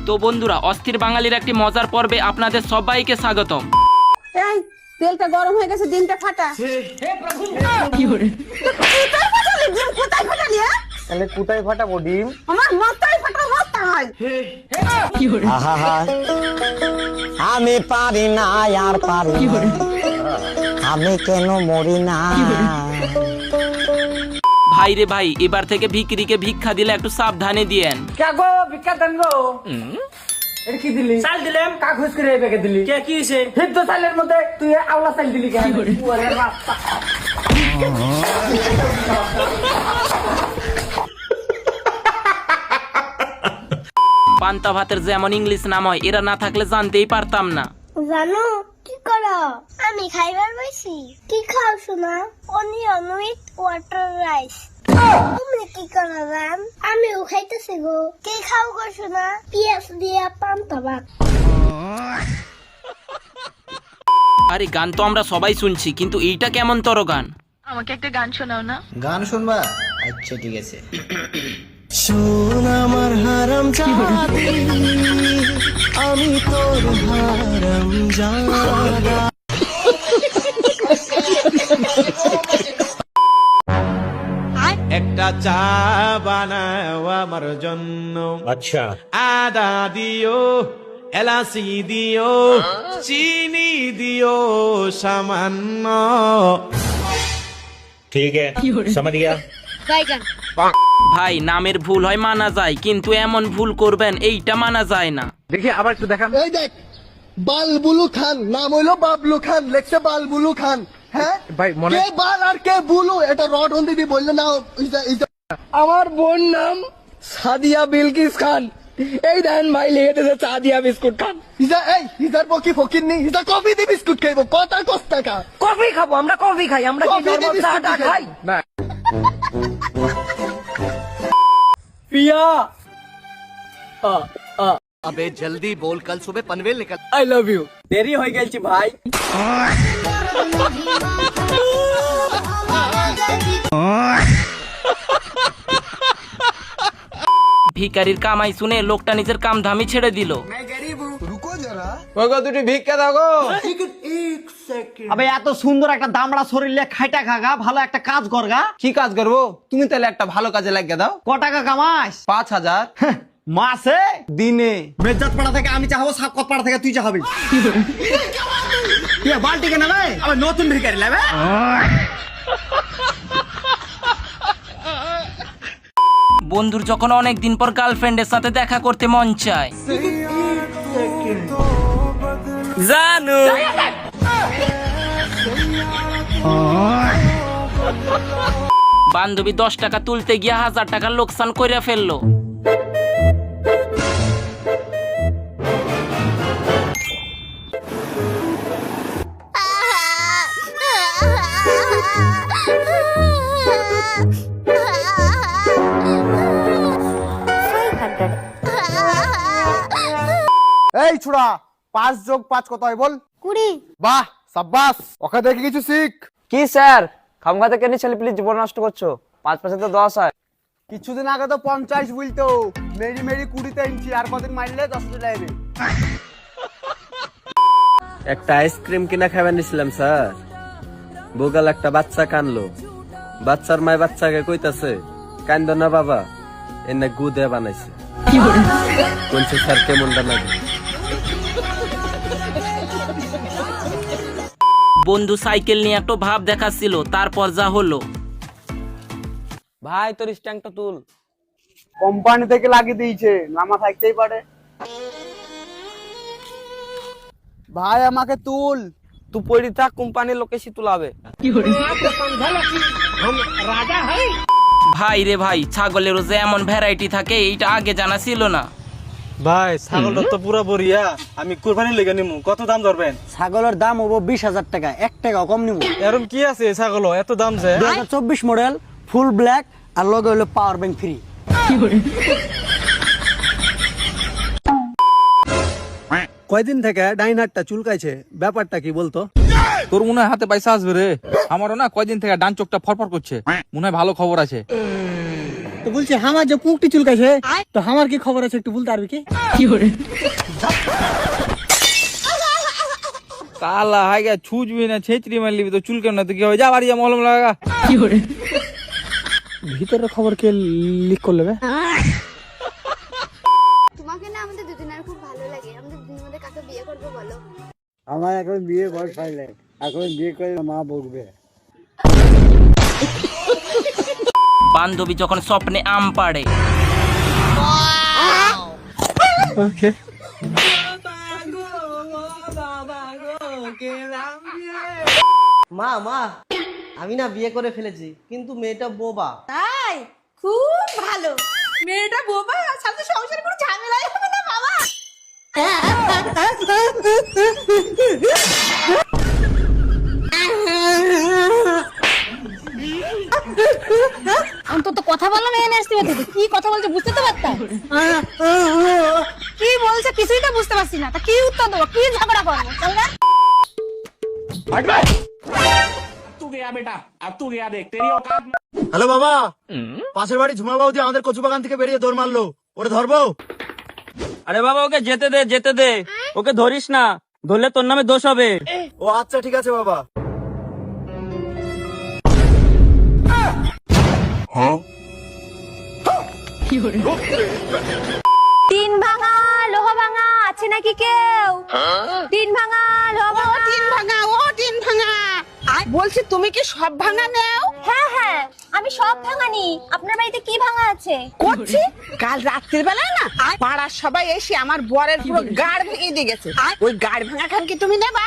তো বন্ধুরা, অস্থির বাঙালির একটি মজার পর্বে আপনাদের সবাইকে স্বাগতম। এই তেলটা গরম হয়ে গেছে, ডিমটা ফাটা। কি করে? কোথায় ফাটালি? তাহলে কোথায় ফাটাবো ডিম? আমার মাথায় ফাটা মাথায়। কি করে? আমি পারি না আর পারি কি করে? আমি কেন মরি না? ভাই রে ভাই, এবার থেকে ভিকিরিকে ভিক্ষা দিলে একটু সাবধানে দিয়েন। क्या गो भिक्षा देन गो এটা কি দিলি চাল দিলাম কাগজ করে বেকে দিলি কে কি হইছে হিদ্দ চালের মধ্যে তুই আওলা চাল দিলি কেন ওরে রাস্তা পান্তা ভাতের যেমন ইংলিশ নাম হয়, এরা না থাকলে জানতেই পারতাম না। জানো কি করো? আমি খাইবার বইছি। কি খাও শোনা? Onion with water rice. তুমি কি করো জান? আমিও খাইতেছি গো। কি খাও গো শোনা? পেঁয়াজ দিয়ে পান্তা ভাত। আরে গান তো আমরা সবাই শুনছি, কিন্তু এইটা কেমন তর গান? আমাকে একটা গান শোনাও না। গান শুনবা? আচ্ছা ঠিক আছে। শোন আমার হারাম জাদি, আমি তোর হারাম জাদা। একটা চা বানাও আমার জন্য, আচ্ছা আদা দিও, এলাচি দিও, চিনি দিও সামান্য। ঠিক আছে, সমঝ গয়া। ভাই, নামের ভুল হয় মানা যায়, কিন্তু এমন ভুল করবেন এইটা মানা যায় না। দেখি আবার একটু দেখান। এই দেখ, বালবুলু খান, নাম হইলো বাবলু খান, লেখছে বালবুলু খান। হ্যাঁ ভাই মনে কে বাল আর কে বুলু, এটা রড হন দিদি বললে না। আমার বোন নাম সাদিয়া বিলকিস খান। এই দেন ভাই লিখেছে সাদিয়া বিস্কুট খান। ইজার বকি ফকির নেই, ইজা কফি দি বিস্কুট খাইবো, কটা কস টাকা। কফি খাবো আমরা, কফি খাই আমরা, কি কফি দিয়ে নরমাল চা বিস্কুট খাই না। পিয়া अबे जल्दी बोल, कल सुबह पनवेल निकल। I love you. দেরি হয়ে গেছে ভাই। ভিখারির কামাই শুনে লোকটা নিজের কাম ধামি ছেড়ে দিল। ওগো দুটি ভিক্ষা দাও গো। আবে এত সুন্দর একটা দামড়া শরীর লে খাইটা খাগা, ভালো একটা কাজ করগা। কি কাজ করবো? তুমি তাহলে একটা ভালো কাজে লাগিয়ে দাও। ক টাকা কামাস? 5000 মাসে? দিনে। মেজাত পাড়া থেকে আমি চাহাবো, সাকত পাড়া থেকে তুই চাহাবি। বালটি কেন ভাই? আবার নতুন ভিখারি লাগবে। বন্ধুর যখন অনেক দিন পর গার্লফ্রেন্ডের সাথে দেখা করতে মন চায়, জানো বান্ধবী 10 টাকা তুলতে গিয়ে 1000 টাকার লোকসান করে ফেললো। এই ছুড়া, 5 যোগ 5 কত হয় বল? 20। বাহ সাব্বাস, ওকে দেখে কিছু শিখ। কি স্যার খামগাতে কেন ছেলে প্লিজ জীবন নষ্ট করছো? 5 তো 10 হয়। কিছুদিন আগে তো 50 বলতো, মেরি মেরি 20তে ইঞ্চি, আর কদিন মারলে 10 যাবে। একটা আইসক্রিম কিনা খাবেন নিছিলাম স্যার, বোগাল একটা বাচ্চা কানলো। বাচ্চার মায় বাচ্চাকে কইতাছে, কান্দ না বাবা, এনে গুদে বানাইছে। কোনছে স্যার কেমনটা লাগে? বন্ধু সাইকেল নিয়ে একটু ভাব দেখাচ্ছিল, তারপর যা হলো। ভাই তোর স্ট্যান্ডটা তুল। কোম্পানি থেকে লাগিয়ে দিয়েছে, নামা থাকতেই পারে। ভাই আমাকে তুল। তুই পড়ি থাক, কোম্পানির লোকে সি তুলাবে। ভাই রে ভাই, ছাগলেরও যে এমন ভ্যারাইটি থাকে এইটা আগে জানা ছিল না। ভাই ছাগলটা তো পুরা বড়িয়া, আমি কুরবানি লেগে নিমু, কত দাম ধরবেন? ছাগলের দাম হবো 20,000 টাকা, 1 টাকা কম নিব। এরম কি আছে ছাগল এত দাম যে? 2024 মডেল, ফুল ব্ল্যাক, আর লগে হলো পাওয়ার ব্যাংক ফ্রি। কয়দিন থেকে ডাইন হাতটা চুলকাইছে, ব্যাপারটা কি বলতো? তোর মনে হয় হাতে পয়সা আসবে রে। আমারও না কয়দিন থেকে ডান চোখটা ফরফর করছে, মনে হয় ভালো খবর আছে। তো বলছি আমার যে পুকটি চুলকাইছে তো আমার কি খবর আছে একটু বলতে পারবি কি? কালা হাই গে ছুঁচবি না ছেঁচড়ি মারলি তো চুল কেন না তো কি হবে যা বাড়ি যা মলম লাগা ভিতরের খবর কে লিক করলে বে? তোমাকে না আমাদের দুজনের খুব ভালো লাগে, আমাদের দুজনের মধ্যে কাকে বিয়ে করবে বলো? আমার এখন বিয়ে বয়স হয়নি, এখন বিয়ে করে মা বকবে। বান্ধবী যখন স্বপ্নে আম পাড়ে। মা মা আমি না বিয়ে করে ফেলেছি, কিন্তু মেয়েটা বোবা। তাই খুব ভালো, মেয়েটা বোবা, সাথে সংসার কোনো ঝামেলাই হবে না বাবা। অন্তত কথা বলো না, এনে আসতে কি কথা বলছে বুঝতে তো পারতাম। কি বলছে কিছুই তো বুঝতে পারছি না, তা কি উত্তর দেবো, কি ঝগড়া করবো? চল না। হ্যালো বাবা, পাশের বাড়ি ঝুমা বৌদি আমাদের কচু বাগান থেকে বেরিয়ে দৌড় মারলো, ওরে ধরবো? আরে বাবা ওকে যেতে দে, যেতে দে, ওকে ধরিস না, ধরলে তোর নামে দোষ হবে। ও আচ্ছা ঠিক আছে বাবা। টিন ভাঙা লোহা ভাঙা আছে নাকি কেউ? টিন ভাঙা লোহা ভাঙা। টিন ভাঙা, ও টিন ভাঙা, বলছি তুমি কি সব ভাঙা নেও? হ্যাঁ হ্যাঁ আমি সব ভাঙানি। আপনার বাড়িতে কি ভাঙা আছে? করছি কাল রাত্রির বেলায় না পাড়ার সবাই এসে আমার বরের পুরো গাড় ভেঙে দিয়ে গেছে, ওই গাড় ভাঙা খান কি তুমি নেবা?